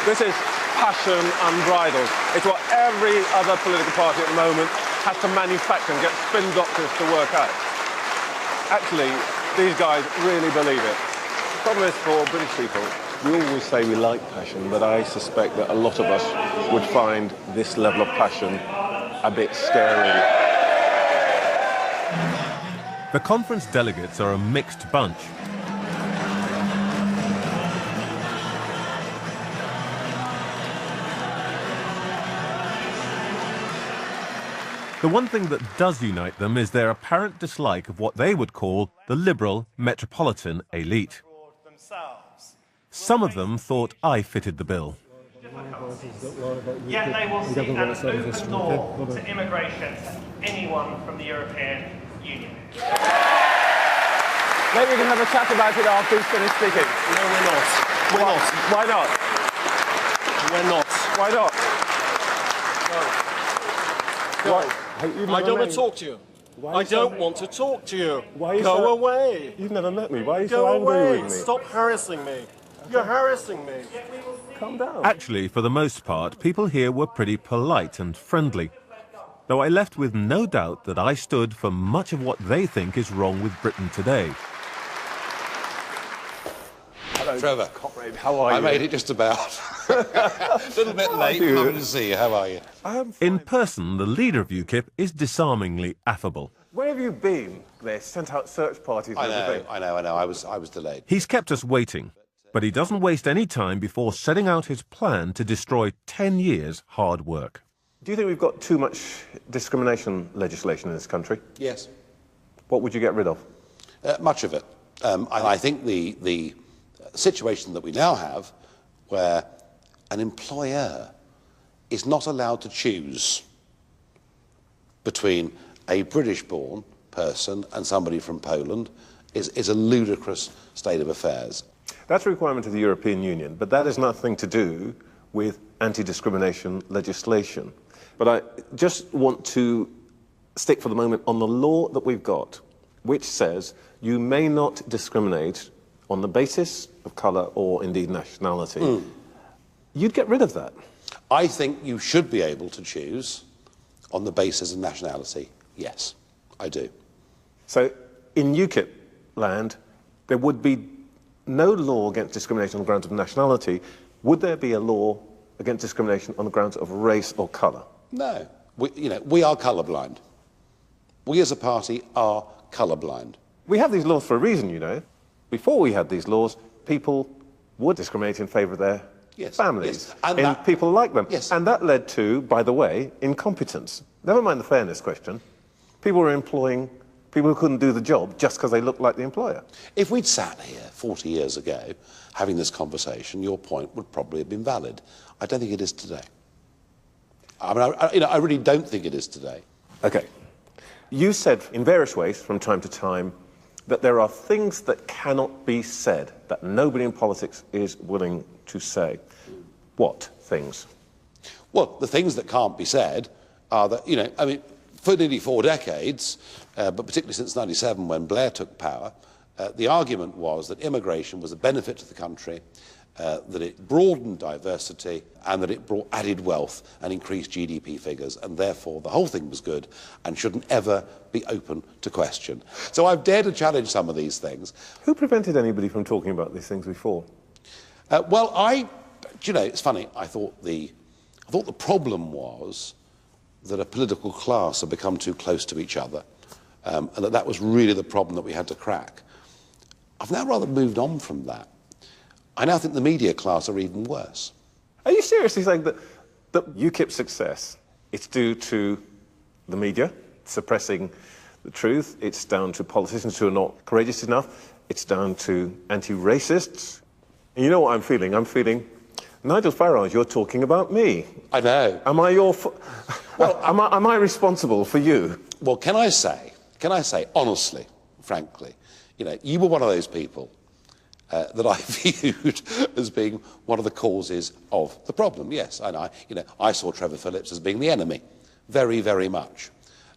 This is passion unbridled. It's what every other political party at the moment has to manufacture and get spin doctors to work out. Actually, these guys really believe it. The problem is for British people, we always say we like passion, but I suspect that a lot of us would find this level of passion a bit scary. The conference delegates are a mixed bunch. The one thing that does unite them is their apparent dislike of what they would call the liberal metropolitan elite. Some of them thought I fitted the bill. Yet they will see an open door to immigration to anyone from the European Union. Maybe we can have a chat about it after he's finished speaking. No, we're not. We're not. Why not? We're not. Why not? Go. I don't want to talk to you. I don't want to talk to you. Go away. You've never met me. Why are you Go so angry away. with me? Stop harassing me. You're harassing me. Calm down. Actually, for the most part, people here were pretty polite and friendly, though I left with no doubt that I stood for much of what they think is wrong with Britain today. Hello, Trevor. Comrade, how are you? I made it just about. A little bit late. Lovely to see you. How are you? In person, the leader of UKIP is disarmingly affable. Where have you been? They sent out search parties and everything. I know. I was delayed. He's kept us waiting, but he doesn't waste any time before setting out his plan to destroy 10 years' hard work. Do you think we've got too much discrimination legislation in this country? Yes. What would you get rid of? Much of it. I think the situation that we now have, where an employer is not allowed to choose between a British-born person and somebody from Poland, is a ludicrous state of affairs. That's a requirement of the European Union, but that has nothing to do with anti-discrimination legislation. But I just want to stick for the moment on the law that we've got, which says you may not discriminate on the basis of colour or indeed nationality. You'd get rid of that. I think you should be able to choose on the basis of nationality. Yes, I do. So in UKIP land, there would be no law against discrimination on the grounds of nationality. Would there be a law against discrimination on the grounds of race or colour? No. We are colourblind. We as a party are colourblind. We have these laws for a reason, you know. Before we had these laws, people would discriminate in favour of their families, And in people like them. And that led to, by the way, incompetence. Never mind the fairness question. People were employing people who couldn't do the job just because they looked like the employer. If we'd sat here 40 years ago having this conversation, your point would probably have been valid. I don't think it is today. I mean, I really don't think it is today. Okay. You said in various ways from time to time that there are things that cannot be said, that nobody in politics is willing to say. What things? Well, the things that can't be said are that, I mean, for nearly 4 decades, but particularly since 97 when Blair took power, the argument was that immigration was a benefit to the country, that it broadened diversity and that it brought added wealth and increased GDP figures, and therefore the whole thing was good and shouldn't ever be open to question. So I've dared to challenge some of these things. Who prevented anybody from talking about these things before? Well, it's funny, I thought the problem was that a political class had become too close to each other, and that was really the problem that we had to crack. I've now rather moved on from that. I now think the media class are even worse. Are you seriously saying that UKIP's success, it's due to the media suppressing the truth, it's down to politicians who are not courageous enough, it's down to anti-racists? And you know what I'm feeling? I'm feeling, Nigel Farage, you're talking about me. I know. Am I am I responsible for you? Well, can I say honestly, frankly, you were one of those people that I viewed as being one of the causes of the problem. Yes, and I saw Trevor Phillips as being the enemy, very, very much,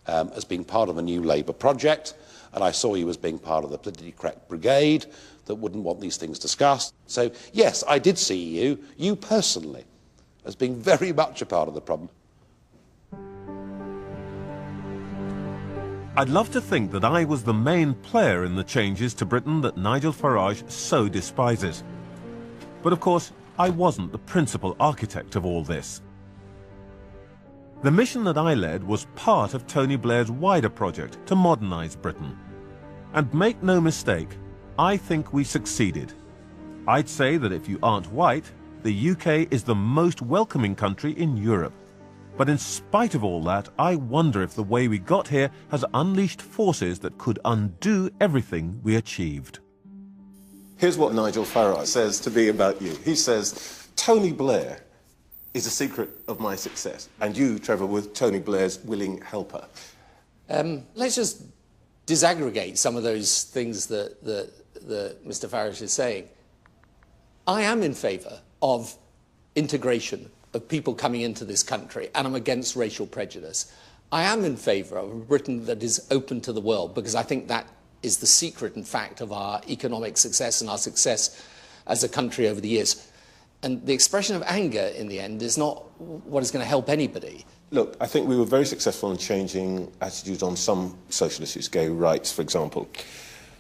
as being part of a new Labour project, and I saw you as being part of the politically correct brigade that wouldn't want these things discussed. So, yes, I did see you personally, as being very much a part of the problem. I'd love to think that I was the main player in the changes to Britain that Nigel Farage so despises. But of course, I wasn't the principal architect of all this. The mission that I led was part of Tony Blair's wider project to modernise Britain. And make no mistake, I think we succeeded. I'd say that if you aren't white, the UK is the most welcoming country in Europe. But in spite of all that, I wonder if the way we got here has unleashed forces that could undo everything we achieved. Here's what Nigel Farage says to be about you. He says, Tony Blair is the secret of my success. And you, Trevor, were Tony Blair's willing helper. Let's just disaggregate some of those things that Mr. Farage is saying. I am in favour of integration of people coming into this country, and I'm against racial prejudice. I am in favour of a Britain that is open to the world, because I think that is the secret, in fact, of our economic success and our success as a country over the years. And the expression of anger, in the end, is not what is going to help anybody. Look, I think we were very successful in changing attitudes on some social issues, gay rights, for example.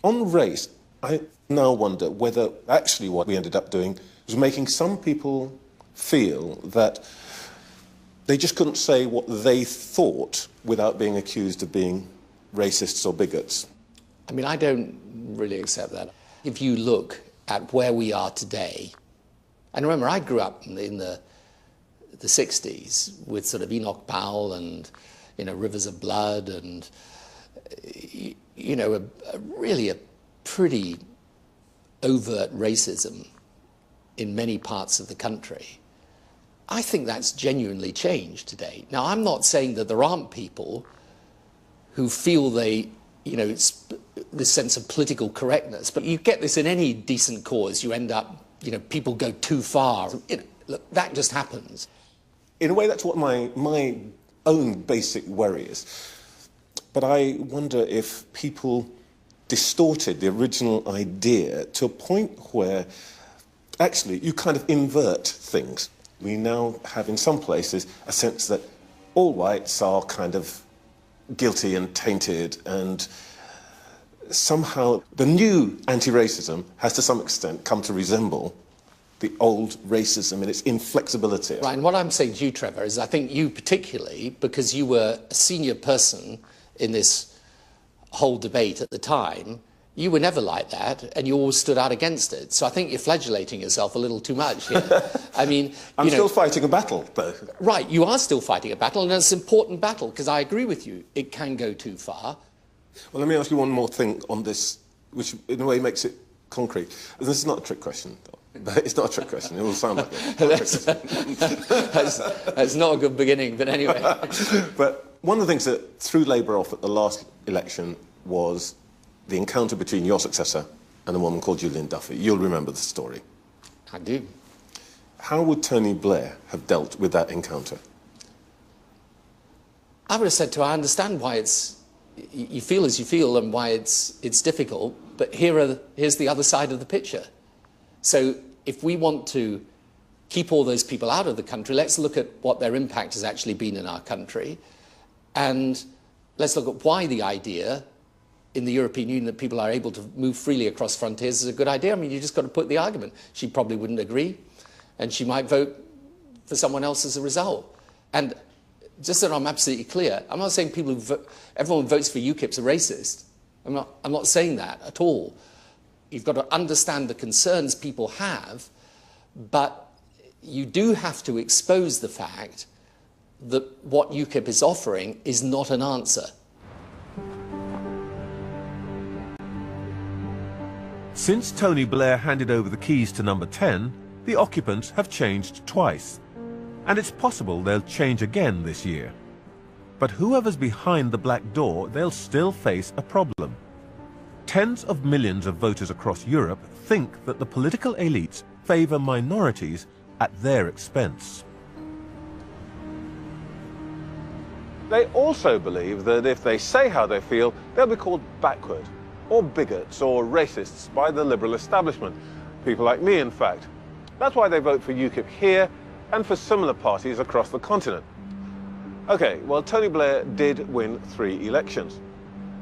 On race, I now wonder whether actually what we ended up doing was making some people feel that they just couldn't say what they thought without being accused of being racists or bigots. I mean, I don't really accept that. If you look at where we are today, and remember, I grew up in the 60s with sort of Enoch Powell and, Rivers of Blood and, really a pretty overt racism in many parts of the country. I think that's genuinely changed today. Now, I'm not saying that there aren't people who feel it's this sense of political correctness, but you get this in any decent cause. You end up, people go too far. Look, that just happens. In a way, that's what my own basic worry is. But I wonder if people distorted the original idea to a point where actually you kind of invert things. We now have in some places a sense that all whites are kind of guilty and tainted, and somehow the new anti-racism has to some extent come to resemble the old racism in its inflexibility. Right, and what I'm saying to you, Trevor, is I think you particularly, because you were a senior person in this whole debate at the time, You were never like that, and you always stood out against it. So I think you're flagellating yourself a little too much here. I mean, I'm still fighting a battle, though. Right, you are still fighting a battle, and it's an important battle, because I agree with you. It can go too far. Well, let me ask you one more thing on this, which in a way makes it concrete. And this is not a trick question. It's not a trick question. It will sound like it. That's not a good beginning, but anyway. But one of the things that threw Labour off at the last election was the encounter between your successor and a woman called Julian Duffy. You'll remember the story. I do. How would Tony Blair have dealt with that encounter? I would have said to her, I understand why you feel as you feel and why it's difficult, but here's the other side of the picture. So if we want to keep all those people out of the country, let's look at what their impact has actually been in our country, and let's look at why the idea in the European Union that people are able to move freely across frontiers is a good idea. I mean, you just got to put the argument. She probably wouldn't agree, and she might vote for someone else as a result. And just so I'm absolutely clear, I'm not saying everyone who votes for UKIP's a racist. I'm not saying that at all. You've got to understand the concerns people have, but you do have to expose the fact that what UKIP is offering is not an answer. Since Tony Blair handed over the keys to number 10, the occupants have changed twice. And it's possible they'll change again this year. But whoever's behind the black door, they'll still face a problem. Tens of millions of voters across Europe think that the political elites favour minorities at their expense. They also believe that if they say how they feel, they'll be called backward, or bigots, or racists by the liberal establishment. People like me, in fact. That's why they vote for UKIP here and for similar parties across the continent. OK, well, Tony Blair did win 3 elections.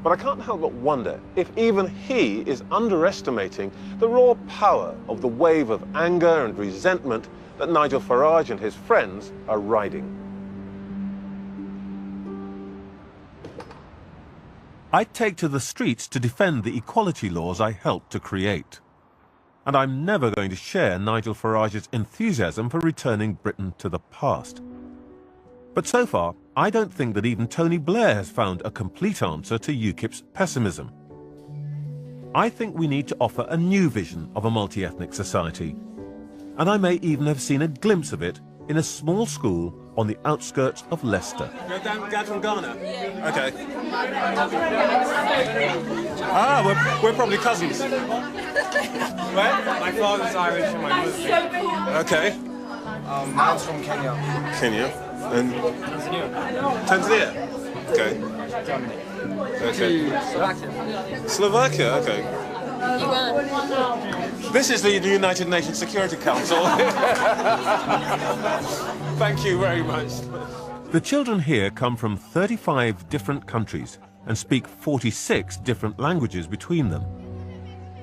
But I can't help but wonder if even he is underestimating the raw power of the wave of anger and resentment that Nigel Farage and his friends are riding. I'd take to the streets to defend the equality laws I helped to create. And I'm never going to share Nigel Farage's enthusiasm for returning Britain to the past. But so far, I don't think that even Tony Blair has found a complete answer to UKIP's pessimism. I think we need to offer a new vision of a multi-ethnic society. And I may even have seen a glimpse of it in a small school on the outskirts of Leicester. You're dad from Ghana? OK. Ah, we're probably cousins. Where? My father's Irish and my mother's. OK. Mine's from Kenya. Kenya? And Tanzania? OK. Okay. Slovakia? OK. This is the United Nations Security Council. Thank you very much. The children here come from 35 different countries and speak 46 different languages between them.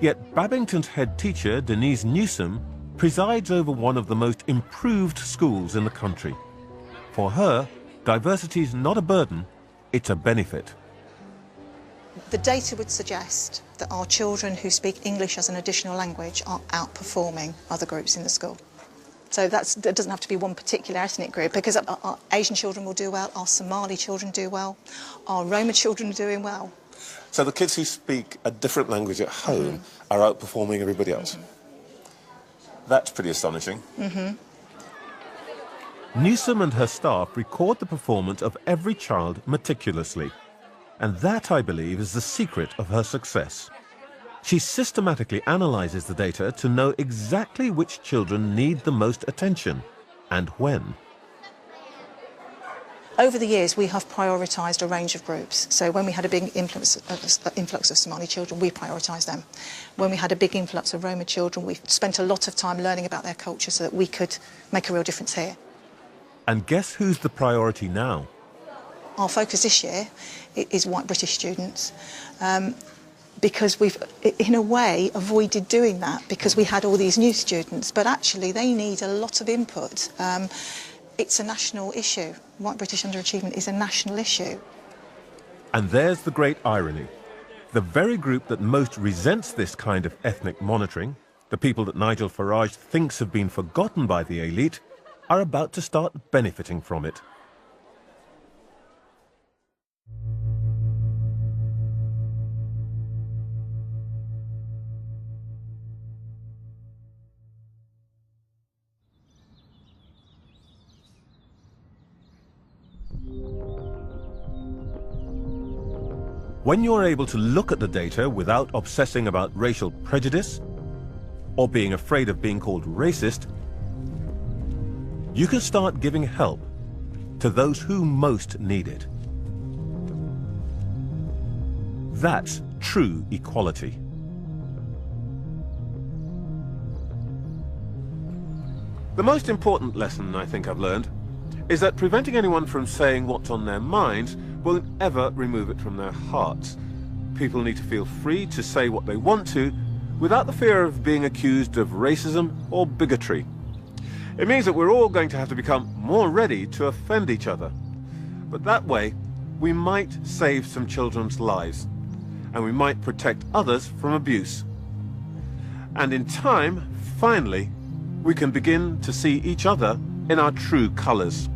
Yet Babington's head teacher, Denise Newsom, presides over one of the most improved schools in the country. For her, diversity is not a burden, it's a benefit. The data would suggest that our children who speak English as an additional language are outperforming other groups in the school. So that doesn't have to be one particular ethnic group, because our Asian children will do well, our Somali children do well, our Roma children are doing well. So the kids who speak a different language at home are outperforming everybody else? That's pretty astonishing. Newsom and her staff record the performance of every child meticulously. And that, I believe, is the secret of her success. She systematically analyzes the data to know exactly which children need the most attention and when. Over the years, we have prioritised a range of groups. So when we had a big influx of Somali children, we prioritised them. When we had a big influx of Roma children, we spent a lot of time learning about their culture so that we could make a real difference here. And guess who's the priority now? Our focus this year is white British students, because we've, in a way, avoided doing that because we had all these new students, but actually they need a lot of input. It's a national issue. White British underachievement is a national issue. And there's the great irony. the very group that most resents this kind of ethnic monitoring, the people that Nigel Farage thinks have been forgotten by the elite, are about to start benefiting from it. When you're able to look at the data without obsessing about racial prejudice or being afraid of being called racist, you can start giving help to those who most need it. That's true equality. The most important lesson I think I've learned is that preventing anyone from saying what's on their minds won't ever remove it from their hearts. People need to feel free to say what they want to without the fear of being accused of racism or bigotry. It means that we're all going to have to become more ready to offend each other. But that way, we might save some children's lives, and we might protect others from abuse. And in time, finally, we can begin to see each other in our true colours.